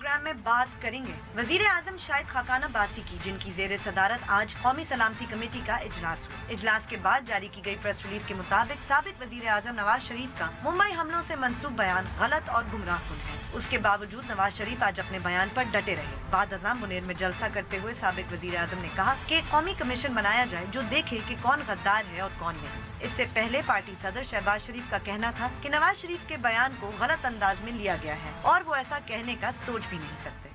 Programme में बात करेंगे वजीर आजम शाहिद खाकान अब्बासी की, जिनकी जेर सदारत आज कौमी सलामती कमेटी का इजलास हुआ। इजलास के बाद जारी की गई प्रेस रिलीज के मुताबिक साबिक वजीर आजम नवाज शरीफ का मुंबई हमलों से मंसूब बयान गलत और गुमराहकुन है। उसके बावजूद नवाज शरीफ आज अपने बयान पर डटे रहे। बाद अज़ां मुनेर में जलसा करते हुए साबिक वजीर आजम ने कहा कि कौमी कमीशन बनाया जाए जो देखे कि कौन गद्दार है और कौन नहीं। इससे पहले पार्टी सदर शहबाज शरीफ का कहना था कि नवाज शरीफ के बयान को गलत अंदाज में लिया गया है और वो ऐसा कहने का सोच भी नहीं सकते।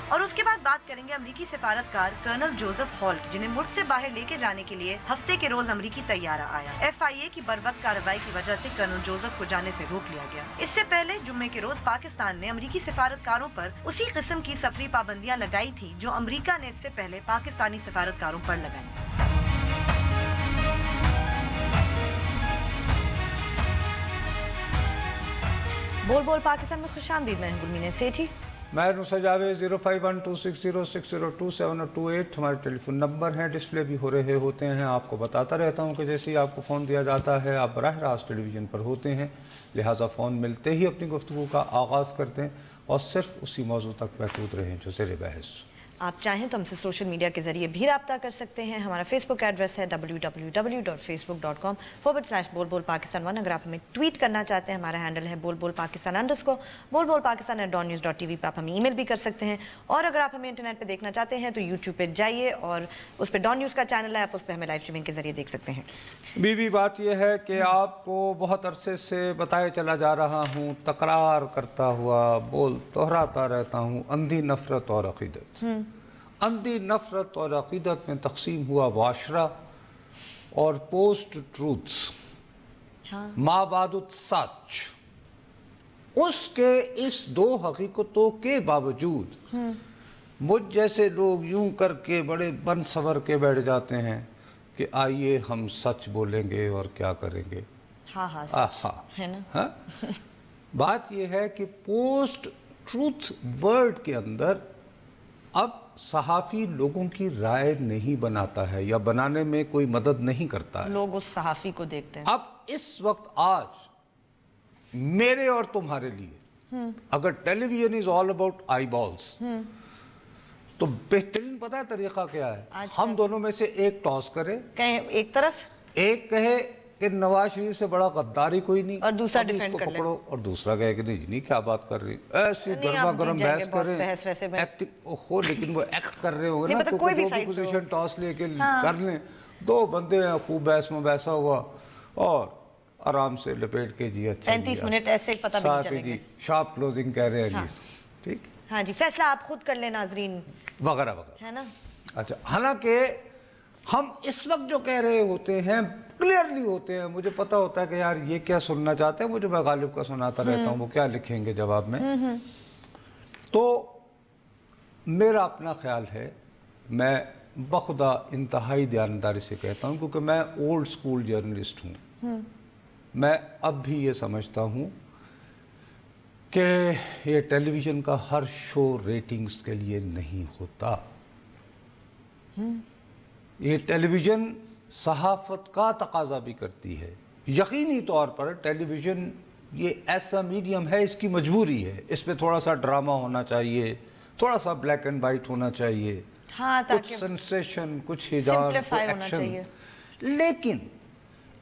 और उसके बाद बात करेंगे अमरीकी सिफारतकार कर्नल जोसेफ हॉल, जिन्हें मुल्क से बाहर लेके जाने के लिए हफ्ते के रोज अमरीकी तैयारा आया। FIA की बरवक्त कार्रवाई की वजह से कर्नल जोसेफ को जाने से रोक लिया गया। इससे पहले जुम्मे के रोज पाकिस्तान ने अमरीकी सिफारतकारों पर उसी किस्म की सफरी पाबंदियां लगाई थी जो अमरीका ने इससे पहले पाकिस्तानी सिफारतकारों पर लगाई। बोल बोल पाकिस्तान में खुशामदीद। मैं गुलमीना सेठी। मैं नुसरत जावेद। 0512606027 और 28 हमारे टेलीफोन नंबर हैं, डिस्प्ले भी हो रहे होते हैं। आपको बताता रहता हूं कि जैसे ही आपको फ़ोन दिया जाता है आप बराह रास्त टेलीविज़न पर होते हैं, लिहाजा फ़ोन मिलते ही अपनी गुफ्तगू का आगाज़ करते हैं और सिर्फ उसी मौजू तक महफूज रहें जो ज़ेर बहस। आप चाहें तो हमसे सोशल मीडिया के जरिए भी राब्ता कर सकते हैं। हमारा फेसबुक एड्रेस है www.facebook.com/बोलबोलपाकिस्तान1। अगर आप हमें ट्वीट करना चाहते हैं, हमारा हैंडल है बोलबोलपाकिस्तान_, बोलबोलपाकिस्तान@news.tv पर आप हमें ईमेल भी कर सकते हैं। और अगर आप हमें इंटरनेट पे देखना चाहते हैं तो यूट्यूब पे जाइए और उस पर डॉन न्यूज़ का चैनल है, आप उस पर हमें लाइव स्ट्रीमिंग के जरिए देख सकते हैं। बीबी बात यह है कि आपको बहुत अरसे से बताया चला जा रहा हूँ, तकरार करता हुआ दोहराता रहता हूँ, अंधी नफरत और अकीदत। अंधी नफरत और अकीदत में तकसीम हुआ माशरा और पोस्ट ट्रूथ्स, माबादुत सच, उसके इस दो हकीकतों के बावजूद मुझ जैसे लोग यूं करके बड़े बन सवर के बैठ जाते हैं कि आइए हम सच बोलेंगे और क्या करेंगे। है ना? हाँ? बात यह है कि पोस्ट ट्रूथ वर्ड के अंदर अब सहाफ़ी लोगों की राय नहीं बनाता है या बनाने में कोई मदद नहीं करता है। लोग उस सहाफ़ी को देखते हैं। अब इस वक्त आज मेरे और तुम्हारे लिए अगर television is all about I balls तो बेहतरीन पता है तरीका क्या है? हम दोनों में से एक टॉस करे, कहे एक तरफ, एक कहे कि नवाज शरीफ से बड़ा गद्दारी कोई नहीं, और दूसरा डिफेंड कर पकड़ो, और दूसरा कहे कि नहीं क्या बात कर रही, ऐसी गर्मा गर्म बहस करें, एक्टिंग लेकिन वो एक्ट कर रहे होंगे ना, तो कोई भी पोजीशन टॉस लेके कर लें। दो बंदे हैं, खूब बहस में बैसा हुआ और आराम से लपेट के जी अच्छा 35 मिनट ऐसे पता भी नहीं चलेगा। जी शार्प क्लोजिंग कह रहे हैं जी, ठीक, हाँ जी, फैसला आप खुद कर लें नाजरीन, वगैरह वगैरह, है ना। अच्छा, हालांकि हम इस वक्त जो कह रहे होते हैं क्लियरली होते हैं, मुझे पता होता है कि यार ये क्या सुनना चाहते हैं, मुझे मैं गालिब का सुनाता रहता हूँ वो क्या लिखेंगे जवाब में। तो मेरा अपना ख्याल है, मैं बखुदा इंतहाई ध्यानदारी से कहता हूँ क्योंकि मैं ओल्ड स्कूल जर्नलिस्ट हूँ। मैं अब भी ये समझता हूँ कि ये टेलीविज़न का हर शो रेटिंग्स के लिए नहीं होता। ये टेलीविज़न सहाफ़त का तकाजा भी करती है। यकीनी तौर पर टेलीविज़न ये ऐसा मीडियम है, इसकी मजबूरी है, इस पे थोड़ा सा ड्रामा होना चाहिए, थोड़ा सा ब्लैक एंड वाइट होना चाहिए, हाँ, कुछ सेंसेशन, कुछ हिजाब, एक्शन, लेकिन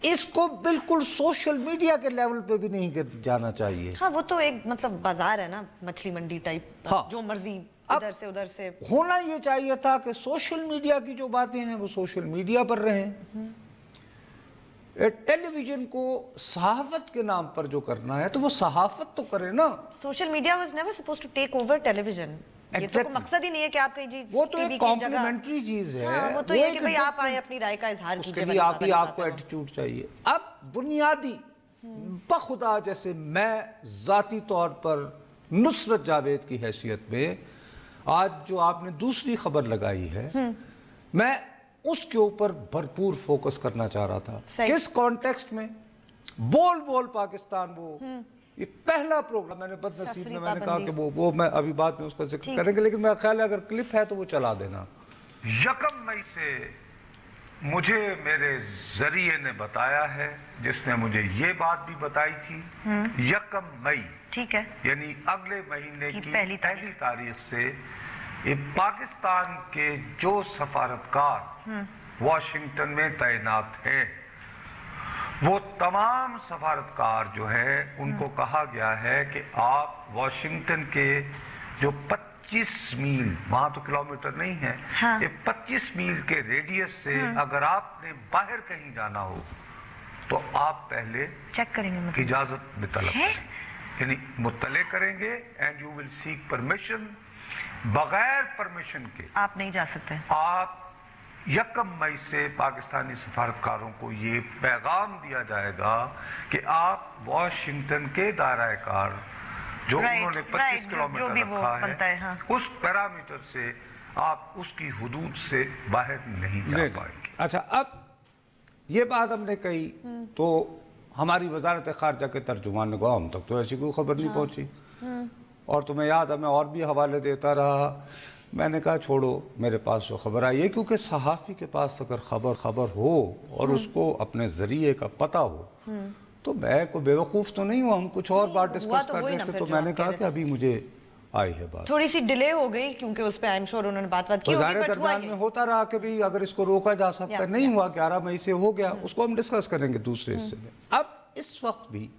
इसको बिल्कुल सोशल मीडिया के लेवल पे भी नहीं जाना चाहिए। हाँ, वो तो एक मतलब बाजार है ना, मछली मंडी टाइप, हाँ, जो मर्जी इधर से उधर से होना ये चाहिए था कि सोशल मीडिया की जो बातें हैं वो सोशल मीडिया पर रहें। टेलीविजन को सहाफत के नाम पर जो करना है तो वो सहाफत तो करे ना। Social media was never supposed to take over television. ये तो मकसद ही नहीं है कि आप कहीं जी, वो तो एक कॉम्प्लीमेंटरी चीज है। हाँ, वो तो ये कि भाई आप आए अपनी राय का इजहार कीजिए, उसके लिए आपको एटीट्यूड चाहिए। अब बुनियादी बखुदा, जैसे मैं जाती तौर पर नुसरत जावेद की हैसियत में आज जो आपने दूसरी खबर लगाई है, मैं उसके ऊपर भरपूर फोकस करना चाह रहा था। किस कॉन्टेक्स्ट में? बोल बोल पाकिस्तान, वो ये पहला प्रोग्राम मैंने बदनसीब में मैंने कहा कि वो मैं अभी बाद में उसका जिक्र करेंगे, लेकिन मेरा ख्याल है अगर क्लिप है तो वो चला देना। 1 मई से मुझे मेरे जरिए ने बताया है, जिसने मुझे ये बात भी बताई थी, 1 मई, ठीक है, यानी अगले महीने की पहली पहली तारीख से ये पाकिस्तान के जो सफारतकार वॉशिंगटन में तैनात हैं, वो तमाम सफारतकार जो है उनको कहा गया है कि आप वॉशिंगटन के जो 25 मील, वहां तो किलोमीटर नहीं है, हाँ। ये 25 मील के रेडियस से अगर आपने बाहर कहीं जाना हो तो आप पहले चेक करेंगे, मतलब इजाजत में तलब करें, यानी मुत्तले करेंगे, and you will seek permission. बगैर परमिशन के आप नहीं जा सकते। आप 1 मई से पाकिस्तानी सफारतकारों को ये पैगाम दिया जाएगा कि आप वॉशिंगटन के दायरा कार जो उन्होंने 25 किलोमीटर रखा है, हाँ। उस पैरामीटर से आप उसकी हुदूद से बाहर नहीं जा पाएंगे। अच्छा, अब ये बात हमने कही तो हमारी वजारत खारजा के तर्जुमान ने कहा हम तक तो ऐसी कोई खबर नहीं पहुंची, और तुम्हें याद है मैं और भी हवाले देता रहा। मैंने कहा छोड़ो, मेरे पास तो खबर आई है, क्योंकि सहाफ़ी के पास अगर खबर हो और उसको अपने जरिए का पता हो तो मैं कोई बेवकूफ़ तो नहीं हूँ। हम कुछ और बात डिस्कस कर रहे थे तो मैंने कहा कि अभी मुझे आई है बात। थोड़ी सी डिले हो गई क्योंकि उस पे आई एम श्योर उन्होंने बात की होगी, बट दरमियान में होता रहा कि भाई अगर इसको रोका जा सकता, नहीं हुआ, 11 मई से हो गया, उसको हम डिस्कस करेंगे दूसरे हिस्से में। अब इस वक्त भी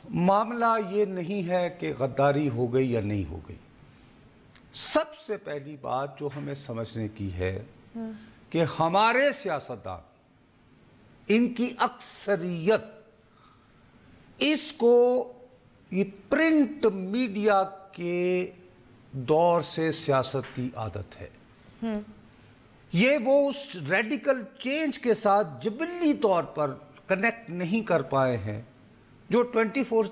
मामला ये नहीं है कि गद्दारी हो गई या नहीं हो गई। सबसे पहली बात जो हमें समझने की है कि हमारे सियासतदान, इनकी अक्सरियत इसको ये प्रिंट मीडिया के दौर से सियासत की आदत है। ये वो उस रेडिकल चेंज के साथ जिबली तौर पर कनेक्ट नहीं कर पाए हैं जो 24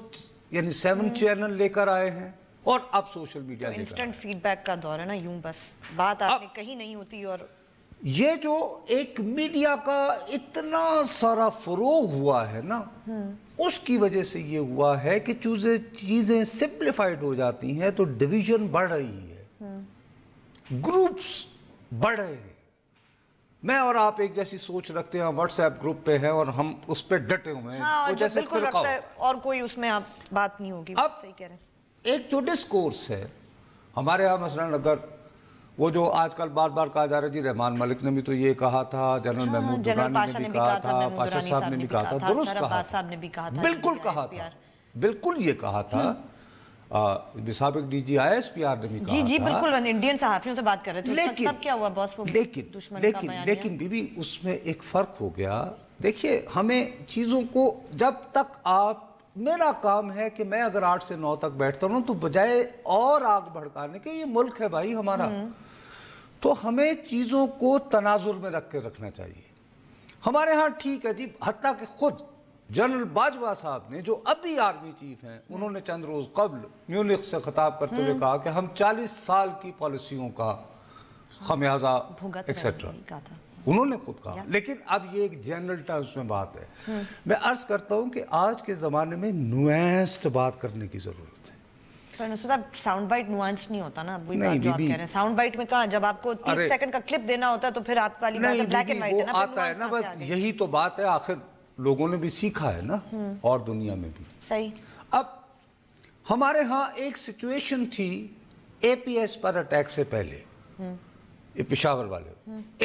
यानी 7 चैनल लेकर आए हैं और अब सोशल मीडिया लेकर। इंस्टेंट फीडबैक का दौर है ना, यूं बस बात आपने कहीं नहीं होती। और ये जो एक मीडिया का इतना सारा फरोग हुआ है ना, उसकी वजह से ये हुआ है कि चीजें सिंप्लीफाइड हो जाती हैं तो डिवीजन बढ़ रही है, ग्रुप्स बढ़ रहे हैं। मैं और आप एक जैसी सोच रखते हैं, व्हाट्सएप ग्रुप पे है और हम उस पे डटे हुए हैं, हाँ, तो जैसे बिल्कुल रखता है और कोई उसमें आप बात नहीं होगी। अब सही कह रहे हैं। एक जो डिस्कोर्स है हमारे यहाँ, मसलन अगर वो जो आजकल बार बार कहा जा रहा है जी, रहमान मलिक ने भी तो ये कहा था, जनरल महमूद दुरानी ने भी कहा था, पाशा साहब ने भी कहा था, दुरुस्त कहा था, बिल्कुल कहा था, बिल्कुल ये कहा था। साबिक डीजी ISPR ने भी कहा जी जी था। बिल्कुल, इंडियन सहाफियों से बात कर रहे थे, लेकिन तब क्या हुआ बॉस, वो लेकिन बीबी उसमें एक फर्क हो गया। देखिए, हमें चीजों को जब तक आप, मेरा काम है कि मैं अगर 8 से 9 तक बैठता हूँ तो बजाय और आग भड़काने के, ये मुल्क है भाई हमारा, तो हमें चीजों को तनाजुर में रख के रखना चाहिए। हमारे यहाँ ठीक है जी, हत्ता कि खुद जनरल बाजवा साहब ने, जो अभी आर्मी चीफ हैं, उन्होंने चंद रोज कबल म्यूनिख से खिताब करते हुए कहा कि हम 40 साल की पॉलिसियों का खमियाजा एक्सेट्रा, उन्होंने खुद कहा। लेकिन अब ये एक जनरल टर्म्स में बात है। मैं अर्ज करता हूं कि आज के जमाने में नुआंस्ड बात करने की जरूरत है। साउंड बाइट नुआंस नहीं होता ना, वही बात जो आप कह रहे हैं। साउंड बाइट में कहां, जब आपको 30 सेकंड का क्लिप देना होता है तो फिर आप वाली बात है, ब्लैक एंड व्हाइट है ना, आता है ना, बस यही तो बात है। आखिर लोगों ने भी सीखा है ना, और दुनिया में भी। सही। अब हमारे यहाँ एक सिचुएशन थी APS पर अटैक से पहले, ये पेशावर वाले,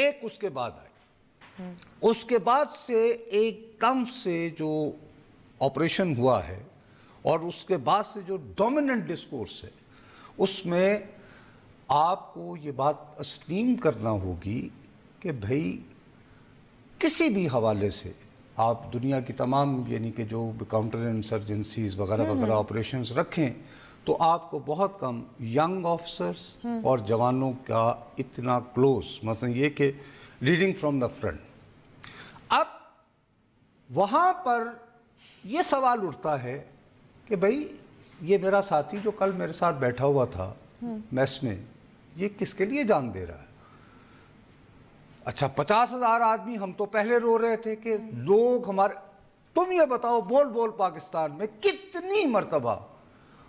एक उसके बाद आए, उसके बाद से एक कम से जो ऑपरेशन हुआ है और उसके बाद से जो डोमिनेंट डिस्कोर्स है, उसमें आपको ये बात तस्लीम करना होगी कि भाई किसी भी हवाले से आप दुनिया की तमाम, यानी कि जो काउंटर इंसर्जेंसीज वगैरह वगैरह ऑपरेशंस रखें, तो आपको बहुत कम यंग ऑफिसर्स और जवानों का इतना क्लोज, मतलब ये कि लीडिंग फ्रॉम द फ्रंट। अब वहाँ पर ये सवाल उठता है कि भाई ये मेरा साथी जो कल मेरे साथ बैठा हुआ था मेस में, ये किसके लिए जान दे रहा है? अच्छा, 50,000 आदमी, हम तो पहले रो रहे थे कि लोग हमारे, तुम ये बताओ, बोल बोल पाकिस्तान में कितनी मर्तबा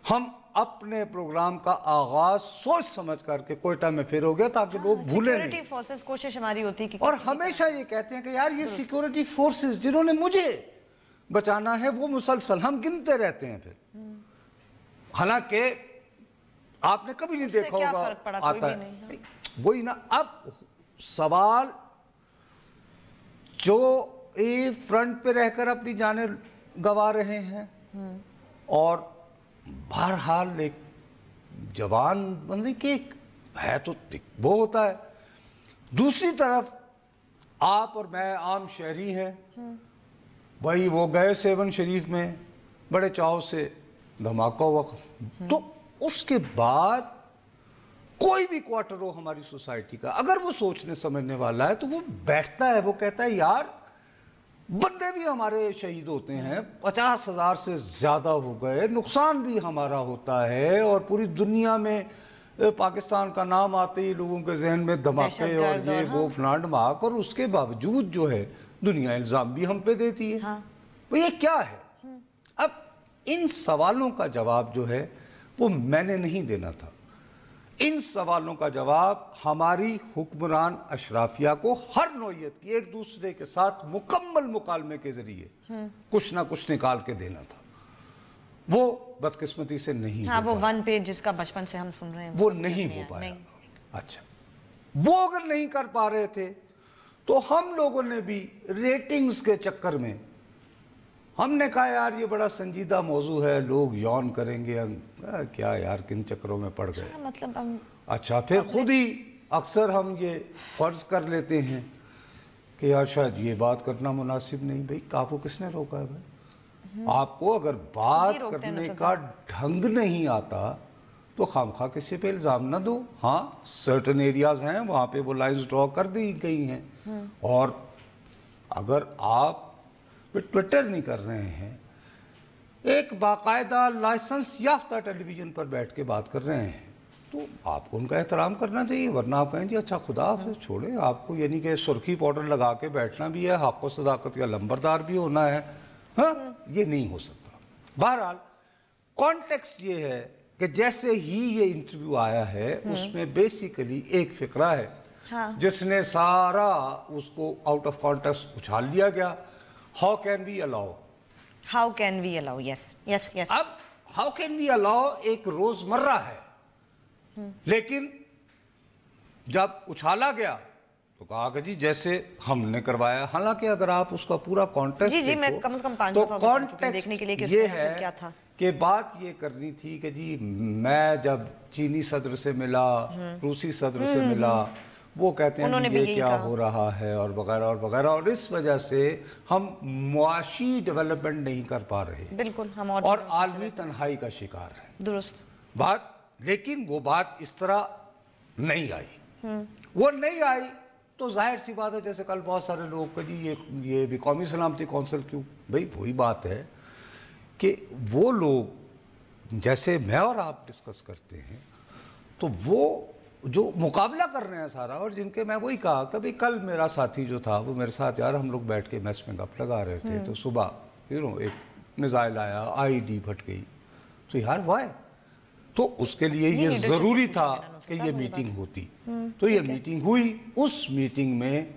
हम अपने प्रोग्राम का आगाज सोच समझ करके कोयटा में फिर हो गया ताकि लोग भूले नहीं। सिक्योरिटी फोर्सेस कोशिश हमारी होती है कि और हमेशा ये कहते हैं कि यार ये सिक्योरिटी फोर्सेस जिन्होंने मुझे बचाना है वो मुसलसल हम गिनते रहते हैं फिर। हालांकि आपने कभी नहीं देखा होगा आता है वही ना। अब सवाल जो ये फ्रंट पे रहकर अपनी जानें गंवा रहे हैं और बहरहाल एक जवान बंदे के है तो वो होता है। दूसरी तरफ आप और मैं आम शहरी हैं, भाई वो गए सेवन शरीफ में बड़े चाव से, धमाका हुआ, तो उसके बाद कोई भी क्वार्टर हो हमारी सोसाइटी का अगर वो सोचने समझने वाला है तो वो बैठता है, वो कहता है यार बंदे भी हमारे शहीद होते हैं, 50,000 से ज्यादा हो गए, नुकसान भी हमारा होता है और पूरी दुनिया में पाकिस्तान का नाम आते ही लोगों के जहन में धमाके और ये वो फलान धमाक, और उसके बावजूद जो है दुनिया इल्जाम भी हम पे देती है। हाँ। तो ये क्या है? अब इन सवालों का जवाब जो है वो मैंने नहीं देना था। इन सवालों का जवाब हमारी हुक्मरान अशराफिया को हर नौयत की एक दूसरे के साथ मुकम्मल मुकालमे के जरिए कुछ ना कुछ निकाल के देना था। वो बदकिस्मती से नहीं। हाँ, वो वन पेज जिसका बचपन से हम सुन रहे हैं वो नहीं हो पाया। अच्छा, वो अगर नहीं कर पा रहे थे तो हम लोगों ने भी रेटिंग्स के चक्कर में हमने कहा यार ये बड़ा संजीदा मौजू है, लोग यौन करेंगे, क्या यार किन चक्करों में पड़ गए। मतलब हम अच्छा फिर खुद ही अक्सर हम ये फर्ज कर लेते हैं कि यार शायद ये बात करना मुनासिब नहीं। भाई आपको किसने रोका है? भाई आपको अगर बात करने का ढंग नहीं आता तो खामखा किसी पे इल्जाम ना दो। हाँ, सर्टेन एरियाज हैं वहां पे वो लाइंस ड्रॉ कर दी गई हैं, और अगर आप ट्विटर नहीं कर रहे हैं, एक बाकायदा लाइसेंस याफ्ता टेलीविजन पर बैठ के बात कर रहे हैं, तो आपको उनका एहतराम करना चाहिए। वरना आप कहें जी अच्छा खुदा हाफ़िज़, छोड़े आपको यानी कि सुर्खी पाउडर लगा के बैठना भी है, हक़ व सदाकत का लंबरदार भी होना है। हाँ, ये नहीं हो सकता। बहरहाल कॉन्टेक्स्ट ये है कि जैसे ही ये इंटरव्यू आया है उसमें बेसिकली एक फिक्रा है, हाँ, जिसने सारा उसको आउट ऑफ कॉन्टेक्स्ट उछाल लिया गया। How can we allow, how can we allow, yes yes yes. अब हाउ कैन वी अलाउ एक रोजमर्रा है, लेकिन जब उछाला गया तो कहा कि जी जैसे हमने करवाया। हालांकि अगर आप उसका पूरा कॉन्टेक्स्ट जी मैं कम से कम 5 तो कॉन्टेक्स्ट देखने के लिए कि ये है क्या था कि बात ये करनी थी कि जी मैं जब चीनी सदर से मिला, रूसी सदर से मिला, वो कहते हैं कि ये क्या हो रहा है और वगैरह और वगैरह, और इस वजह से हम मुआशी डेवलपमेंट नहीं कर पा रहे। बिल्कुल, हम और आलमी तन्हाई का शिकार है। दुरुस्त बात, लेकिन वो बात इस तरह नहीं आई। वो नहीं आई तो जाहिर सी बात है, जैसे कल बहुत सारे लोग का जी ये भी कौमी सलामती कौंसिल क्यों? भाई वही बात है कि वो लोग जैसे मैं और आप डिस्कस करते हैं तो वो जो मुकाबला कर रहे हैं सारा, और जिनके मैं वही कहा कि भाई कल मेरा साथी जो था वो मेरे साथ यार हम लोग बैठ के मैस में गप लगा रहे थे, तो सुबह एक मिसाइल आया, आईडी फट गई, तो यार वाई, तो उसके लिए ये जरूरी था कि ये मीटिंग होती। तो ये मीटिंग हुई, उस मीटिंग में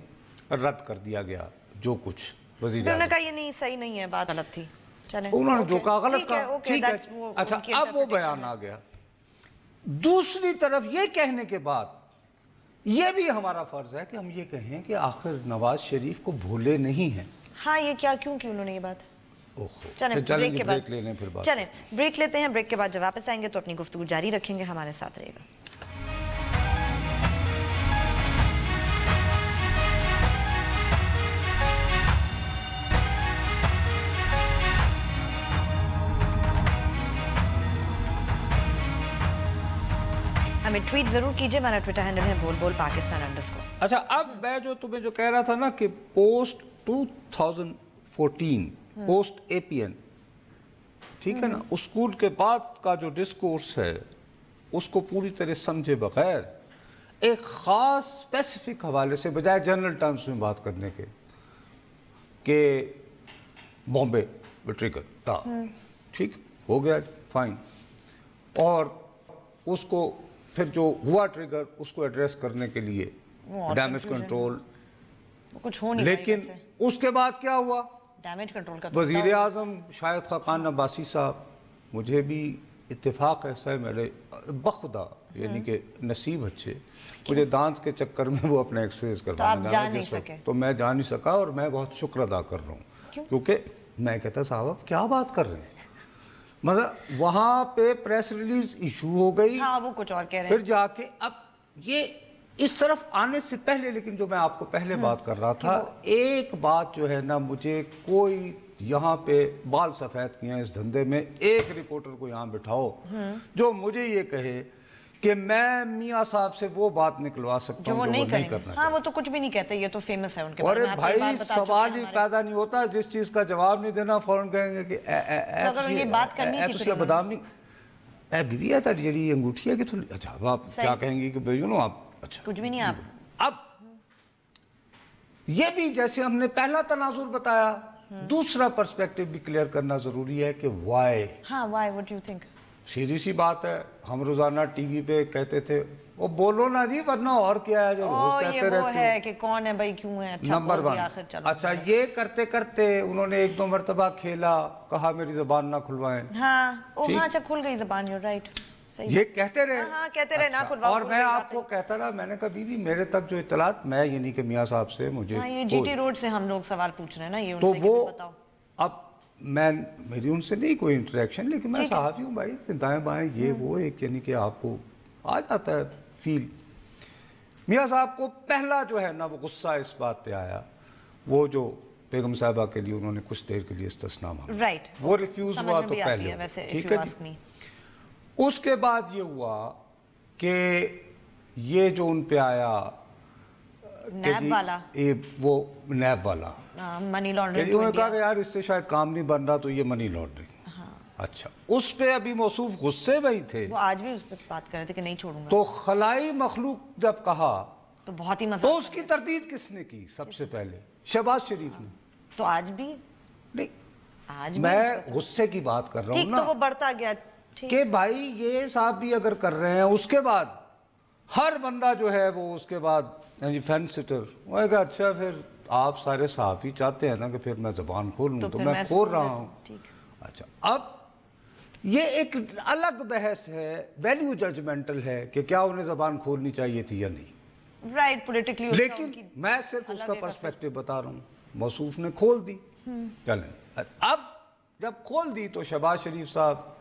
रद्द कर दिया गया जो कुछ वज़ीर आज़म ने कहा। ये नहीं सही नहीं है, बात गलत थी, चले उन्होंने जो कहा गलत कहा, ठीक है। अच्छा, अब वो बयान आ गया। दूसरी तरफ ये कहने के बाद ये भी हमारा फर्ज है कि हम ये कहें कि आखिर नवाज शरीफ को भूले नहीं हैं। हाँ, ये क्या क्यों की उन्होंने ये बात? चलें ब्रेक के बाद ब्रेक ले लें, फिर बात चलें ब्रेक लेते हैं। ब्रेक के बाद जब वापस आएंगे तो अपनी गुफ्तगू जारी रखेंगे, हमारे साथ रहेगा। हमें ट्वीट जरूर कीजिए, हमारा ट्विटर हैंडल है बोल पाकिस्तान _। अच्छा, अब मैं जो तुम्हें जो कह रहा था ना कि पोस्ट 2014 पोस्ट एपीएन, ठीक है ना, उस स्कूल के बाद का जो डिस्कोर्स है उसको पूरी तरह समझे बगैर एक खास स्पेसिफिक हवाले से, बजाय जनरल टर्म्स में बात करने के बॉम्बे ट्रिगर था, ठीक हो गया, फाइन। और उसको फिर जो हुआ ट्रिगर उसको एड्रेस करने के लिए डैमेज कंट्रोल, कुछ हो नहीं, लेकिन उसके बाद क्या हुआ, डैमेज कंट्रोल का वजीर आजम शाहिद खाकान अब्बासी साहब, मुझे भी इत्तेफाक ऐसा है मेरे बखुदा यानी कि नसीब अच्छे, मुझे दांत के चक्कर में वो अपना एक्सरसाइज करवाने जा नहीं सके, तो मैं जा नहीं सका और मैं बहुत शुक्र अदा कर रहा हूँ, क्योंकि मैं कहता साहब आप क्या बात कर रहे हैं, मतलब वहाँ पे प्रेस रिलीज इशू हो गई, हाँ वो कुछ और कह रहे फिर जाके अब ये इस तरफ आने से पहले, लेकिन जो मैं आपको पहले बात कर रहा था, एक बात जो है ना, मुझे कोई यहाँ पे बाल सफेद किए हैं इस धंधे में, एक रिपोर्टर को यहाँ बिठाओ जो मुझे ये कहे कि मैं मियाँ साहब से वो बात निकलवा सकता हूँ जो वो नहीं करना। हाँ वो तो कुछ भी नहीं कहते, ये तो फेमस है उनके बारे में। अरे भाई सवाल ही पैदा नहीं होता, जिस चीज का जवाब नहीं देना फौरन कहेंगे कि अगर ये बात करनी थी तो बदाम नहीं ए बीवी है तारी जेडी अंगूठी है कि थोड़ी, अच्छा अब आप क्या कहेंगे कि भाई नो आप, अच्छा कुछ भी नहीं आप। अब ये भी जैसे हमने पहला तनाजुर बताया, दूसरा पर्सपेक्टिव भी क्लियर करना जरूरी है कि व्हाई। हाँ why, what do you think? सीधी सी बात है, हम रोजाना टीवी पे कहते थे वो बोलो ना जी वरना और क्या है जो रोज कहते रहते हो, है कि कौन है भाई क्यों है, अच्छा नंबर 1। अच्छा ये करते करते उन्होंने एक दो मरतबा खेला, कहा मेरी जबान ना खुलवाएं, हाँ अच्छा खुल गई जबान, यू राइट, ये कहते रहे, हाँ कहते रहे ना खुलवाओ, और मैं आपको कहता रहा, मैंने कहा बीवी मेरे तक जो इतलात, मैं ये नहीं कि मियाँ साहब से मुझे, ये जीटी रोड से हम लोग सवाल पूछ रहे हैं ना, ये तो उनसे वो बताओ। अब मैं मेरी उनसे नहीं कोई इंटरेक्शन, लेकिन मैं सहाफ़ी हूँ भाई, दाएं बाएं ये वो एक यानी कि आपको आ जाता है फील। मियाँ साहब को पहला जो है ना वो गुस्सा इस बात पे आया, वो जो बेगम साहिबा के लिए उन्होंने कुछ देर के लिए इस्तिस्ना मांगा, राइट, वो रिफ्यूज हुआ तो पहले, ठीक है जी। उसके बाद ये हुआ कि ये जो उन पे आया नैब वाला, वो नैब वाला मनी लॉन्ड्रिंग, उन्होंने कहा कि यार इससे शायद काम नहीं बन रहा तो ये मनी लॉन्ड्रिंग, अच्छा उस पे अभी मौसूफ गुस्से में ही थे, वो आज भी उस पर बात कर रहे थे कि नहीं छोड़ूंगा, तो खलाई मखलूक जब कहा तो बहुत ही मजा, तो उसकी तरदीद किसने की सबसे पहले? शहबाज शरीफ ने। तो आज भी नहीं, आज मैं गुस्से की बात कर रहा हूँ ना, तो वो बढ़ता गया कि भाई ये साहब भी अगर कर रहे हैं, उसके बाद हर बंदा जो है वो उसके बाद फैन सिटर वो कहा अच्छा फिर आप सारे सहाफ़ी चाहते हैं ना कि फिर मैं ज़बान खोलूँ तो मैं खोल रहा हूँ, अच्छा अब ये एक अलग बहस है, वैल्यू जजमेंटल है कि क्या उन्हें ज़बान खोलनी चाहिए थी या नहीं, राइट पॉलिटिकली, लेकिन मैं सिर्फ उसका पर्सपेक्टिव बता रहा हूँ। मौसूफ ने खोल दी, चलें अब जब खोल दी तो शहबाज शरीफ साहब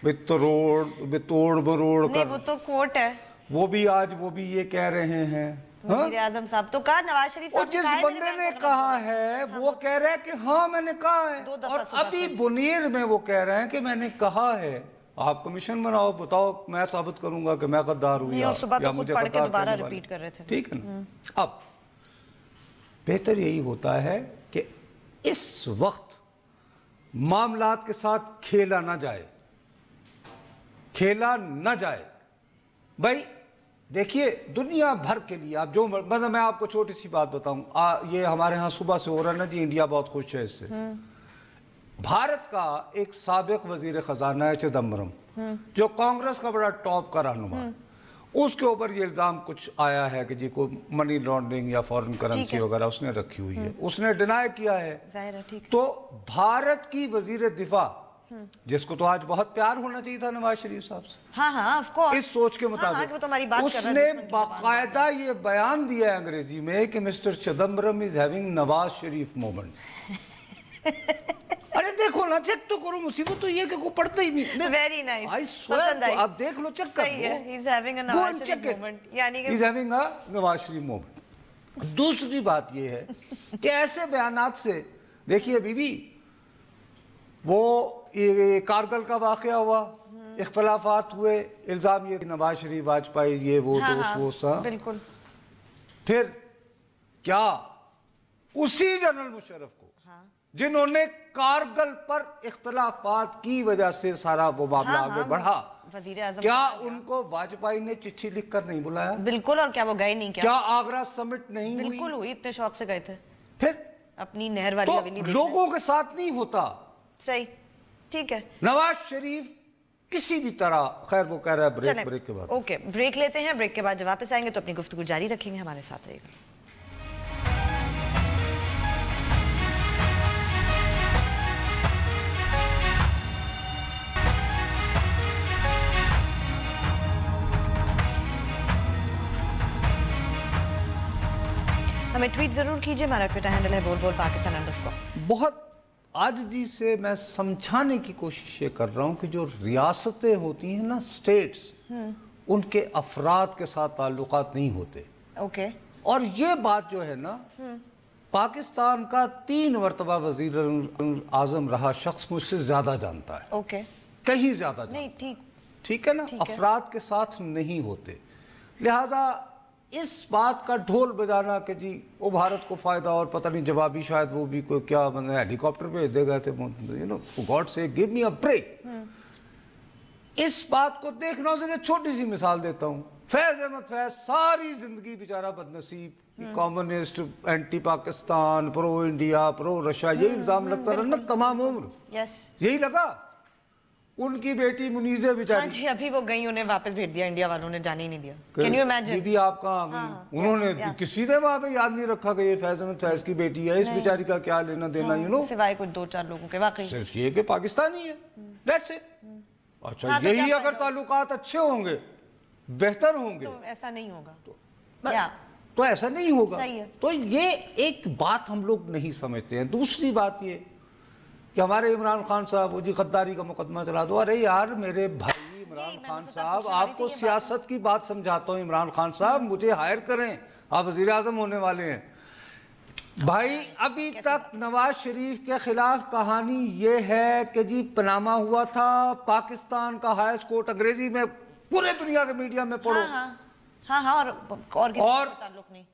बेतोड़ मरोड़ कर, वो तो कोर्ट है, वो भी आज वो भी ये कह रहे हैं, वज़ीर आज़म साहब तो कहा, नवाज शरीफ साहब जिस बंदे ने कहा है वो कह रहा है कि हाँ मैंने कहा है, और अभी बुनीर में वो कह रहे हैं कि मैंने कहा है, आप कमीशन बनाओ, बताओ मैं साबित करूंगा कि मैं गद्दार हूँ या मुझे दोबारा रिपीट कर रहे थे, ठीक है ना। अब बेहतर यही होता है कि इस वक्त मामलात के साथ खेला ना जाए, खेला ना जाए भाई। देखिए दुनिया भर के लिए आप जो, मतलब मैं आपको छोटी सी बात बताऊं, ये हमारे यहाँ सुबह से हो रहा है ना जी, इंडिया बहुत खुश है इससे। भारत का एक साबिक वजीर खजाना है चिदम्बरम, जो कांग्रेस का बड़ा टॉप का रहनुमा है, उसके ऊपर ये इल्जाम कुछ आया है कि जी को मनी लॉन्ड्रिंग या फॉरेन करेंसी वगैरह उसने रखी हुई है, उसने डिनाई किया है, तो भारत की वजीर दिफा जिसको तो आज बहुत प्यार होना चाहिए था नवाज शरीफ साहब से, हाँ ऑफ कोर्स, इस सोच के मुताबिक उसने बाकायदा ये बयान दिया है अंग्रेजी में कि mister Chidambaram is having Nawaz Sharif moment. अरे देखो ना, चेक तो करो, मुसीबत तो ये कि को पढ़ता ही नहीं। वेरी नाइस, आई स्वेयर, तो आप देख लो, चेक कर लो, he is having a Nawaz Sharif moment, यानी कि he is having a Nawaz Sharif moment. दूसरी बात ये है कि ऐसे बयानात से देखिए बीबी, वो ये कारगिल का वाकया हुआ, इख्तलाफात हुए, इल्जाम ये नवाज शरीफ वाजपेयी ये वो दोस्त वो सब, बिल्कुल, फिर क्या उसी जनरल मुशर्रफ को जिन्होंने कारगिल पर इख्तलाफात की वजह से सारा वो मामला आगे बढ़ा, क्या उनको वाजपेयी ने चिट्ठी लिखकर नहीं बुलाया? बिल्कुल, और क्या वो गए नहीं? क्या आगरा समिट नहीं हुई? बिल्कुल हुई, इतने शौक से गए थे, फिर अपनी नहर वाली तो लोगों के साथ नहीं होता, सही, ठीक है। नवाज शरीफ किसी भी तरह। खैर वो कह रहा है ब्रेक के बाद। ओके, ब्रेक लेते हैं, ब्रेक के बाद जब वापस आएंगे तो अपनी गुफ्तगू जारी रखेंगे, हमारे साथ रहिएगा। हमें ट्वीट जरूर कीजिए, हमारा ट्विटर हैंडल है बोल_पाकिस्तान_। बहुत आजिज़ी से मैं समझाने की कोशिश ये कर रहा हूँ कि जो रियासतें होती हैं ना, स्टेट्स, उनके अफराद के साथ ताल्लुकात नहीं होते। ओके। और ये बात जो है ना, पाकिस्तान का 3 मरतबा वजीर आजम रहा शख्स मुझसे ज्यादा जानता है। ओके। कहीं ज्यादा जानता नहीं, ठीक है ना, अफराद के साथ नहीं होते। लिहाजा इस बात का ढोल बजाना कि जी वो भारत को फायदा और पता नहीं जवाबी शायद वो भी कोई क्या मतलब हेलीकॉप्टर भेज दे गए थे, यू नो, गॉड से गिव मी अ ब्रेक। इस बात को देखना उसे छोटी सी मिसाल देता हूँ। फैज अहमद फैज सारी जिंदगी बेचारा बदनसीब, communist, anti Pakistan, pro India, pro Russia, यही इल्जाम लगता रहा ना तमाम उम्र। यस, यही लगा। उनकी बेटी मुनीज़े बेचारी, हाँ जी, अभी वो गई, उन्हें वापस भेज दिया, इंडिया वालों ने जाने ही नहीं दिया। Can you imagine? बीबी आप कहाँ गई? उन्होंने किसी ने वहां पे याद नहीं रखा कि ये फैज अहमद फैज की बेटी है, इस बेचारी का क्या लेना देना, यू नो, सिवाय कुछ 2-4 लोगों के। वाकई सिर्फ ये कि पाकिस्तानी है, दैट्स इट। अच्छा, हाँ, तो यही क्या अगर ताल्लुकात अच्छे होंगे, बेहतर होंगे, तो ऐसा नहीं होगा। तो ऐसा नहीं होगा। सही है। तो ये एक बात हम लोग नहीं समझते हैं। दूसरी बात ये कि हमारे इमरान खान साहब, वो जी गद्दारी का मुकदमा चला दो। अरे यार मेरे भाई इमरान खान साहब, आपको सियासत की बात समझाता हूँ। इमरान खान साहब मुझे हायर करें, आप वजीर आजम होने वाले हैं। भाई अभी तक नवाज शरीफ के खिलाफ कहानी ये है कि जी पनामा हुआ था, पाकिस्तान का हाईएस्ट कोर्ट, अंग्रेजी में पूरे दुनिया के मीडिया में पढ़ो। हाँ, और ताल्लुक नहीं,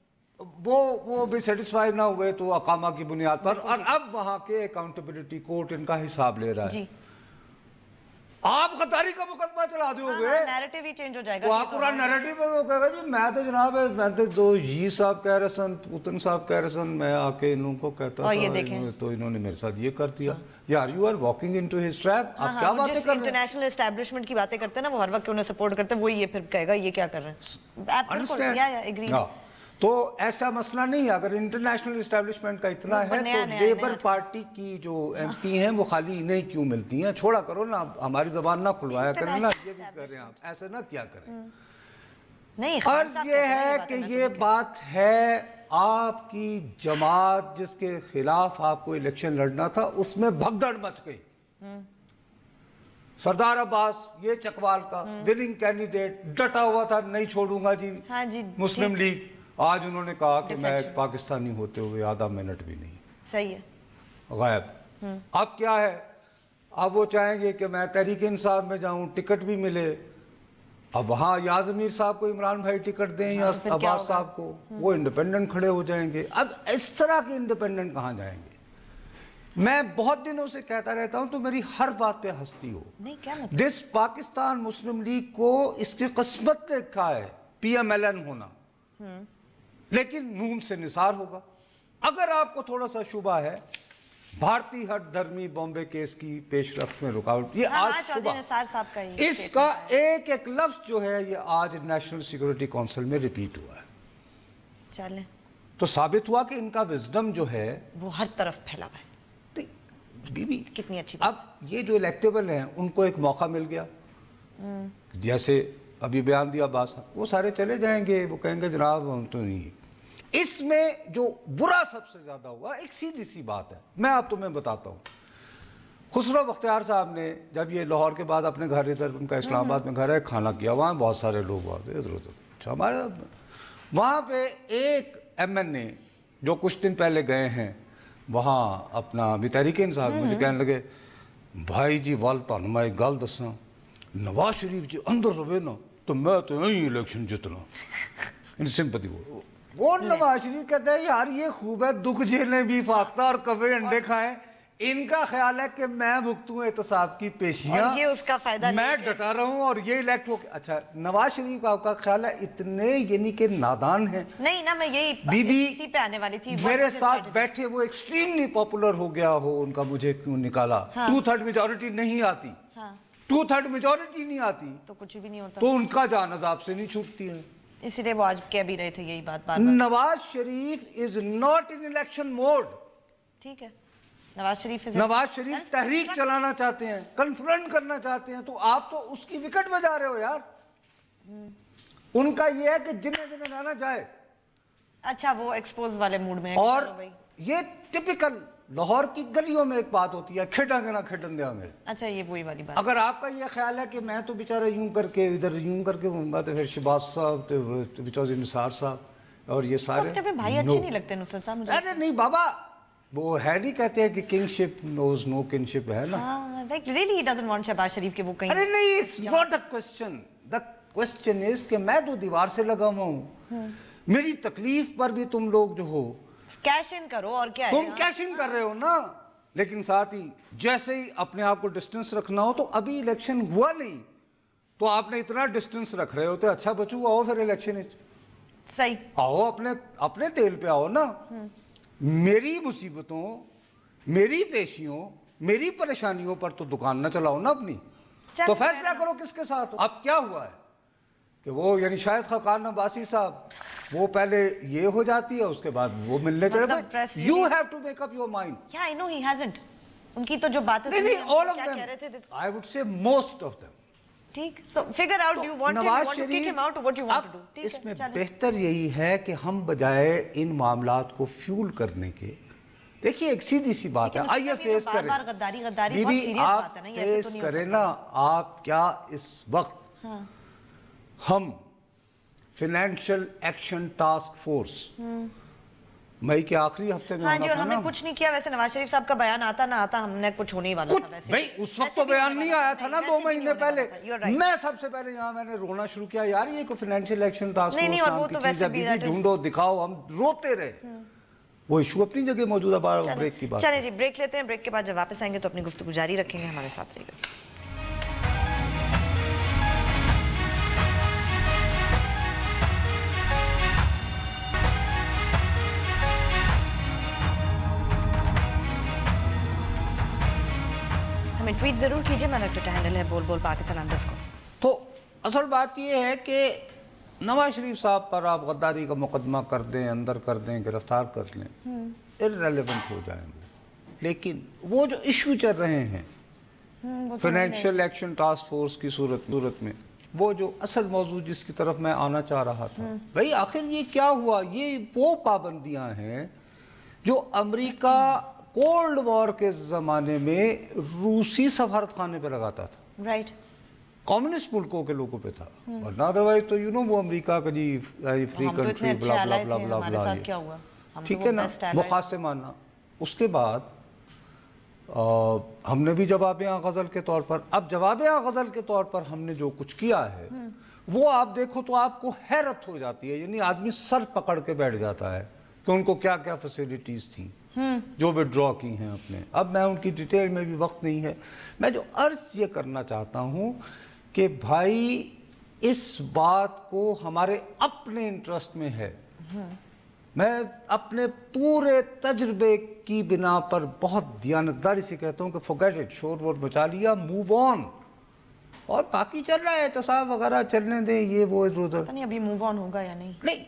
वो भी सेटिस्फाई ना हुए तो अकामा की बुनियाद पर, और अब वहां के अकाउंटेबिलिटी कोर्ट इनका हिसाब ले रहा है। जी। आप गद्दारी का मुकदमा चला दोगे, नैरेटिव ही चेंज हो जाएगा। तो आप पूरा नैरेटिव वो कहेगा जी मैं तो जनाब, मैं तो जो ये साहब कह रहे सन, पुतन साहब कह रहे सन, मैं आके इन लोगों को कहता था, तो इन्होंने मेरे साथ ये कर दिया। यार you are walking into his trap. आप क्या बातें कर रहे हैं? इंटरनेशनल एस्टैब्लिशमेंट की बातें करते हैं ना, वो हर वक्त उन्हें सपोर्ट करते हैं, वो ये फिर कहेगा ये क्या कर रहे हैं। तो ऐसा मसला नहीं है। अगर इंटरनेशनल एस्टैब्लिशमेंट का इतना है तो लेबर पार्टी की जो एमपी हैं वो खाली इन्हें क्यों मिलती हैं? छोड़ा करो ना, हमारी जबान ना खुलवाया करें ना, ये भी कर रहे हैं आप, ऐसे ना क्या करें। नहीं, अर्ज ये है कि ये बात है आपकी जमात जिसके खिलाफ आपको इलेक्शन लड़ना था, उसमें भगदड़ मच गई। सरदार अब्बास, ये चकवाल का विनिंग कैंडिडेट, डटा हुआ था, नहीं छोड़ूंगा जी, हाँ जी, मुस्लिम लीग। आज उन्होंने कहा कि मैं पाकिस्तानी होते हुए आधा मिनट भी नहीं, सही है, गायब। अब क्या है, अब वो चाहेंगे कि मैं तहरीक इंसाफ में जाऊं, टिकट भी मिले। अब वहां या ज़मीर साहब को इमरान भाई टिकट दें या अब्बास साहब को, वो इंडिपेंडेंट खड़े हो जाएंगे। अब इस तरह के इंडिपेंडेंट कहां जाएंगे? मैं बहुत दिनों से कहता रहता हूं, तो मेरी हर बात पे हंसती हो। दिस पाकिस्तान मुस्लिम लीग को इसकी किस्मत लिखा है PMLN होना, लेकिन नून से निसार होगा। अगर आपको थोड़ा सा शुबा है भारतीय हट धर्मी बॉम्बे केस की पेशरफ्त में रुकावट, ये आज सुबह इसका एक एक लफ्ज जो है ये आज नेशनल सिक्योरिटी काउंसिल में रिपीट हुआ है। चले तो साबित हुआ कि इनका विजडम जो है वो हर तरफ फैला हुआ है। बीबी कितनी अच्छी बात। अब ये जो इलेक्टेबल हैं उनको एक मौका मिल गया, जैसे अभी बयान दिया बात, वो सारे चले जाएंगे, वो कहेंगे जनाब हम तो नहीं। इसमें जो बुरा सबसे ज्यादा हुआ, एक सीधी सी बात है, मैं आप तुम्हें बताता हूँ। खुसरो बख्तियार साहब ने जब ये लाहौर के बाद अपने घर, इधर उनका इस्लामाबाद में घर है, खाना किया, वहाँ बहुत सारे लोग आते इधर उधर। अच्छा, हमारे वहाँ पे एक MNA जो कुछ दिन पहले गए हैं वहाँ अपना भी तहरीक इंसाफ, मुझे कहने लगे भाई जी वाल तुहानू मैं एक गल दसा, नवाज शरीफ जी अंदर रहे ना तो मैं तो यही इलेक्शन जितना। इन सिंपैथी वो नवाज शरीफ कहते हैं यार ये खूब है, दुख झेलने भी फाख्ता और कभी अंडे खाएं। इनका ख्याल है कि मैं भुगतूं एहतसाब की पेशियां, ये उसका फायदा, मैं डटा रहा हूं और ये इलेक्ट हो। अच्छा, नवाज शरीफ का ख्याल है इतने यानी कि नादान है नहीं ना, मैं यही बीबी इसी पे आने वाली थी। मेरे साथ बैठे वो एक्सट्रीमली पॉपुलर हो गया हो, उनका मुझे क्यों निकाला? 2/3 मेजॉरिटी नहीं आती। 2/3 मेजॉरिटी नहीं आती तो कुछ भी नहीं होता, तो उनका जान अजाब से नहीं छूटती है। इसीलिए वो आज कह भी रहे थे यही बात बार। Nawaz Sharif is not in election mode. ठीक है, नवाज शरीफ तहरीक चलाना चाहते हैं, कन्फ्रंट करना चाहते हैं, तो आप तो उसकी विकेट में जा रहे हो यार। उनका ये है कि जिन्हें जिन्हें जाना जाए। अच्छा, वो एक्सपोज वाले मूड में है। और ये टिपिकल लाहौर की गलियों में एक बात होती है, खेडेंगे ना खेडन देंगे। अच्छा, ये वही वाली बात। अगर आपका ये ख्याल है कि मैं तो बेचारा यूं करके इधर यूं करके होऊंगा, तो फिर शहबाज साहब, तो चौधरी निसार साहब और ये सारे भाई अच्छे नहीं लगते नुसरत साहब मुझे। अरे नहीं बाबा, वो है नहीं, कहते हैं कि किंगशिप नोज नो किंगशिप, है ना। Like really he doesn't want Shahbaz Sharif के वो कहीं। अरे नहीं, it's not a question. The question is कि मैं तो दीवार से लगा हुआ हूँ, मेरी तकलीफ पर भी तुम लोग जो हो कैश इन करो, और क्या है, तुम कैश इन कर रहे हो ना। लेकिन साथ ही जैसे ही अपने आप को डिस्टेंस रखना हो, तो अभी इलेक्शन हुआ नहीं तो आपने इतना डिस्टेंस रख रहे हो, तो अच्छा बचू, आओ फिर इलेक्शन सही आओ, अपने अपने तेल पे आओ ना। मेरी मुसीबतों, मेरी पेशियों, मेरी परेशानियों पर तो दुकान ना चलाओ ना अपनी। तो फैसला करो किसके साथ हो। अब क्या हुआ है कि वो यानी शायद खाकान अब्बासी साहब, वो पहले ये हो जाती है, उसके बाद वो मिलने चले गए। You have to make up your mind. या आई नो ही हैजंट। उनकी तो जो बातें नहीं, ऑल ऑफ क्या कह रहे थे, them, I would say most of them. ठीक, so figure out, you want to kick him out, what you want to do. ठीक है, इसमें बेहतर यही है कि हम बजाय इन मामलात को फ्यूल करने के, देखिए एक सीधी सी बात है, आइए फेस करें। बार गद्दारी बहुत सीरियस बात है ना, ये ऐसे तो नहीं हो सकता। करें ना आप। क्या इस वक्त हम फाइनेंशियल एक्शन टास्क फोर्स मई के आखिरी हफ्ते में हाँ जी, और हमने कुछ नहीं किया। वैसे नवाज शरीफ साहब का बयान आता ना आता, हमने कुछ होने ही वाला था। वैसे भाई उस वक्त तो बयान नहीं आया था ना, 2 महीने पहले। मैं सबसे पहले यहाँ मैंने रोना शुरू किया, यार ये कोई फाइनेंशियल एक्शन टास्क फोर्स नाम की चीज है, ढूंढो दिखाओ, हम रोते रहे। वो इशू अपनी जगह मौजूद है। बार ब्रेक की बात। चले जी, ब्रेक लेते हैं। ब्रेक के बाद जब वापस आएंगे तो अपनी गुफ्तगू जारी रखेंगे। हमारे साथ रहिएगा। हमें ट्वीट जरूर कीजिए, मेरा ट्विटर हैंडल है बोल पाकिस्तान _ तो असल बात ये है कि नवाज शरीफ साहब पर आप गद्दारी का मुकदमा कर दें, अंदर कर दें, गिरफ्तार कर लें, इररेलेवेंट हो जाएंगे। लेकिन वो जो इशू चल रहे हैं फाइनेंशियल एक्शन टास्क फोर्स की सूरत में, वो जो असल मौजूद जिसकी तरफ मैं आना चाह रहा था, भाई आखिर ये क्या हुआ। ये वो पाबंदियां हैं जो अमेरिका कोल्ड वॉर के जमाने में रूसी सफारत खाने पे लगाता था। राइट, कम्युनिस्ट मुल्कों के लोगों पे था, वरना अदरवाइज तो यू नो वो अमरीका का जी फ्री कंट्री ब्ला ब्ला ब्ला ब्ला ब्ला, ठीक है ना, मुखासे मानना। उसके बाद हमने भी जवाब गज़ल के तौर पर, अब जवाब गज़ल के तौर पर हमने जो कुछ किया है वो आप देखो तो आपको हैरत हो जाती है। यानी आदमी सर पकड़ के बैठ जाता है कि उनको क्या क्या फैसिलिटीज थी जो विड्रॉ की हैं अपने। अब मैं उनकी डिटेल में भी वक्त नहीं है। मैं जो अर्ज ये करना चाहता हूँ कि भाई इस बात को हमारे अपने इंटरेस्ट में है। मैं अपने पूरे तजर्बे की बिना पर बहुत दियानतदारी से कहता हूँ कि फॉरगेट इट, शोर वोर मचा लिया, मूव ऑन। और बाकी चल रहा है एहतसाब वगैरह, चलने दें, ये वो इधर उधर। पता नहीं अभी मूव ऑन होगा या नहीं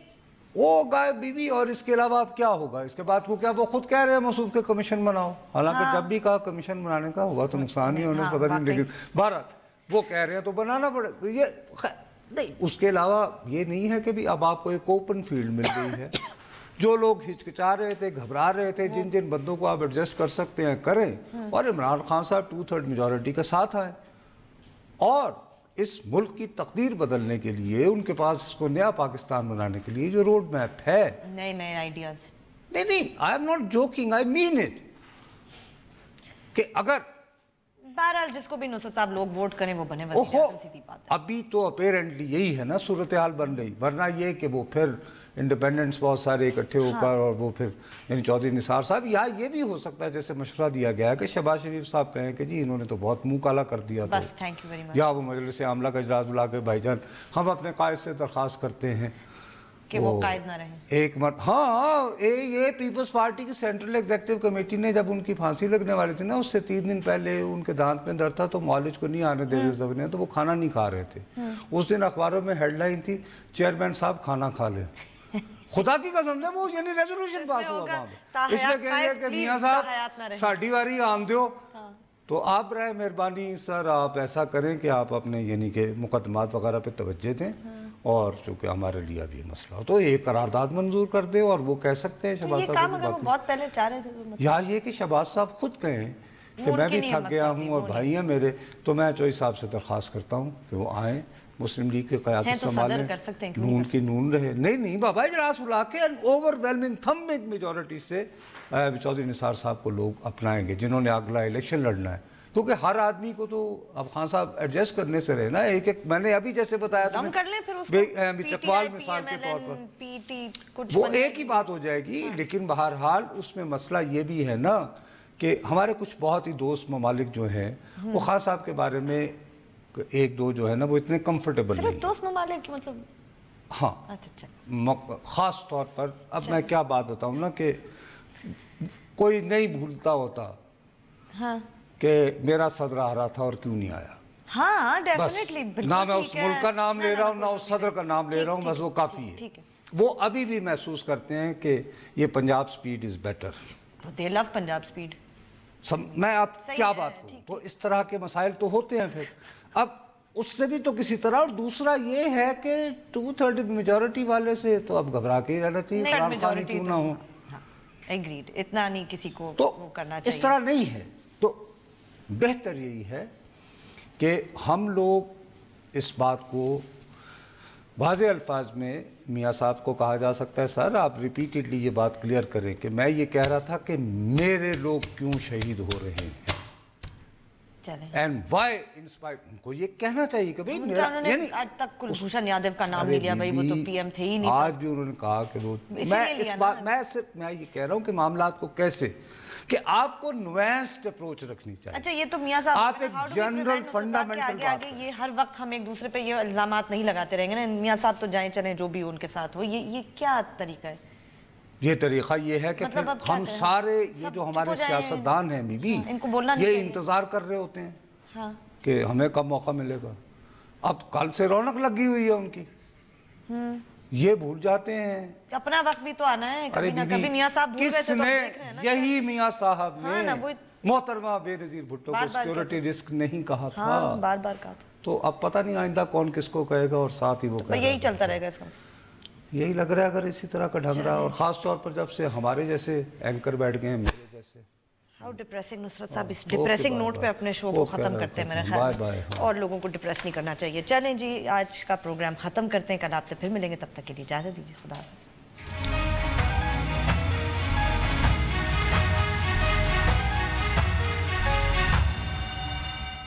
वो गाय बीवी। और इसके अलावा अब क्या होगा इसके बाद को, क्या वो खुद कह रहे हैं मसूफ के कमीशन बनाओ, हालांकि जब भी कहा कमीशन बनाने का होगा तो नुकसान ही होने पता नहीं, लेकिन बहरहाल वो कह रहे हैं तो बनाना पड़े। ये नहीं, उसके अलावा ये नहीं है कि भी अब आपको एक ओपन फील्ड मिल गई है। जो लोग हिचकिचा रहे थे, घबरा रहे थे, जिन जिन बंदों को आप एडजस्ट कर सकते हैं करें, और इमरान खान साहब 2/3 मेजॉरिटी के साथ आए और इस मुल्क की तकदीर बदलने के लिए, उनके पास इसको नया पाकिस्तान बनाने के लिए जो रोड मैप है, नए आइडियाज। नहीं, I am not joking, I mean it, कि अगर बहरहाल जिसको भी नुसरत साहब लोग वोट करें वो बने, सीधी बात है। अभी तो अपेरेंटली यही है ना सूरत हाल बन गई, वरना ये कि वो फिर इंडिपेंडेंट्स बहुत सारे इकट्ठे होकर और वो फिर यानी चौधरी निसार साहब, या ये भी हो सकता है जैसे मशवरा दिया गया है कि शहबाज शरीफ साहब कहें कि जी इन्होंने तो बहुत मुंह काला कर दिया, बस थैंक यू वेरी मच, या वो मजलिस आमला का इजलास बुला के भाईजान हम अपने कायद से दरख्वास्त करते हैं کہ وہ قائد نہ رہیں. ایک مرتبہ ہاں یہ پیپلز پارٹی کی سینٹرل ایگزیکٹو کمیٹی نے جب ان کی پھانسی لگنے والی تھی نا اس سے 3 دن پہلے ان کے دانت میں درد تھا تو معالج کو نہیں آنے دے رہے تھے تو وہ کھانا نہیں کھا رہے تھے. اس دن اخباروں میں ہیڈ لائن تھی چیئرمین صاحب کھانا کھا لیں. خدا کی قسم سے وہ یعنی ریزولوشن پاس ہوا وہاں پہ اس لیے کہیں گے کہ میاں صاحب ساڈی واری آن دیو. تو آپ برائے مہربانی سر آپ ایسا کریں کہ آپ اپنے یعنی کہ مقدمات وغیرہ پہ توجہ دیں اور چونکہ ہمارے لیے ابھی مسئلہ ہو تو ایک قرارداد منظور کر دیں اور وہ کہہ سکتے ہیں شہباز صاحب. یہ کام اگر وہ بہت پہلے چاہ رہے تھے یا یہ کہ شہباز صاحب خود کہیں کہ میں بھی تھک گیا ہوں اور بھائی ہیں میرے تو میں چوئی صاحب سے درخواست کرتا ہوں کہ وہ آئیں مسلم لیگ کی قیادت سنبھالیں نون کی نون رہے. نہیں بابا اجلاس بلا کے اوور ویلمنگ تھمبنگ میجورٹی سے چودھری نثار صاحب کو لوگ اپنائیں گے جنہوں نے اگلا الیکشن لڑنا ہے کیونکہ ہر آدمی کو تو اب خان صاحب ایڈجسٹ کرنے سے رہے نا. ایک میں نے ابھی جیسے بتایا تھا چکوال مثال کے طور پر وہ ایک ہی بات ہو جائے گی. لیکن بہرحال اس میں مسئلہ یہ بھی ہے نا کہ ہمارے کچھ بہت ہی دوست ممالک جو ہیں وہ خان صاحب کے بارے میں 1-2 جو ہے نا وہ اتنے کمفرٹیبل نہیں. دوست ممالک مطلب ہاں خاص طور پر اب میں کیا بات بتاؤں نا کہ کوئی نہیں بھولتا ہوتا کہ میرا صدر آ رہا تھا اور کیوں نہیں آیا. ہاں ڈیفینیٹلی نہ میں اس ملک کا نام لے رہا ہوں نہ اس صدر کا نام لے رہا ہوں بس وہ کافی ہے. وہ ابھی بھی محسوس کرتے ہیں کہ یہ Punjab speed is better. they love Punjab speed. میں آپ کیا بات کروں تو اس طرح کے مسائل تو ہوتے ہیں. پھر اب اس سے بھی تو کسی طرح. اور دوسرا یہ ہے کہ 2/3 میجورٹی والے سے تو اب گھبرا کے ہی رہنا چاہیے عمران خان کیوں نہ ہو. ایگریڈ اتنا نہیں کسی کو کرنا چاہیے. اس طرح نہیں ہے تو بہتر یہی ہے کہ ہم لوگ اس بات کو واضح الفاظ میں میاں صاحب کو کہا جا سکتا ہے سر آپ ریپیٹڈلی یہ بات کلیئر کریں کہ میں یہ کہہ رہا تھا کہ میرے لوگ کیوں شہید ہو رہے ہیں اینڈ وائی انسپائر. ان کو یہ کہنا چاہیے کہ بھائی یعنی آج تک کلبھوشن یادو کا نام نہیں لیا بھائی وہ تو پی ایم تھے ہی نہیں. آج بھی انہوں نے کہا کہ وہ میں یہ کہہ رہا ہوں کہ معاملات کو کیسے کہ آپ کو نوینسڈ اپروچ رکھنی چاہیے. اچھا یہ تو میاں صاحب آپ ایک جنرل فنڈامنٹل بات یہ ہر وقت ہم ایک دوسرے پہ یہ الزامات نہیں لگاتے رہیں گے نا میاں صاحب تو جائیں چلیں جو بھی ان کے ساتھ ہو. یہ کیا طریقہ ہے؟ یہ طریقہ یہ ہے کہ پھر ہم سارے یہ جو ہمارے سیاستدان ہیں بی یہ انتظار کر رہے ہوتے ہیں کہ ہمیں کب موقع ملے گا. اب کل سے رونق لگی ہوئی ہے ان کی یہ بھول جاتے ہیں اپنا وقت بھی تو آنا ہے. کبھی نہ کبھی میاں صاحب بھول گئے تھے تو دیکھ رہے ہیں نا. یہی میاں صاحب نے محترمہ بے نظیر بھٹو کو سیکیورٹی رسک نہیں کہا تھا. بار بار کہا تھا. تو اب پتہ نہیں آئندہ کون کس کو کہے گا اور ساتھ ہی وہ کہے گا. یہی چلتا رہے گا اس کا. یہی لگ رہا ہے اگر اسی طرح کا ڈھنگ رہا اور خاص طور پر جب سے ہمارے جیسے اینکر بیٹھ گئے ہیں میرے جیسے. How depressing. نصرت صاحب اس ڈپریسنگ نوٹ پہ اپنے شو کو ختم کرتے ہیں میرا خیال اور لوگوں کو ڈپریس نہیں کرنا چاہیے. چلیں جی آج کا پروگرام ختم کرتے ہیں. کل آپ سے پھر ملیں گے. تب تک کے لیے اجازت دیجیے. خدا حافظ.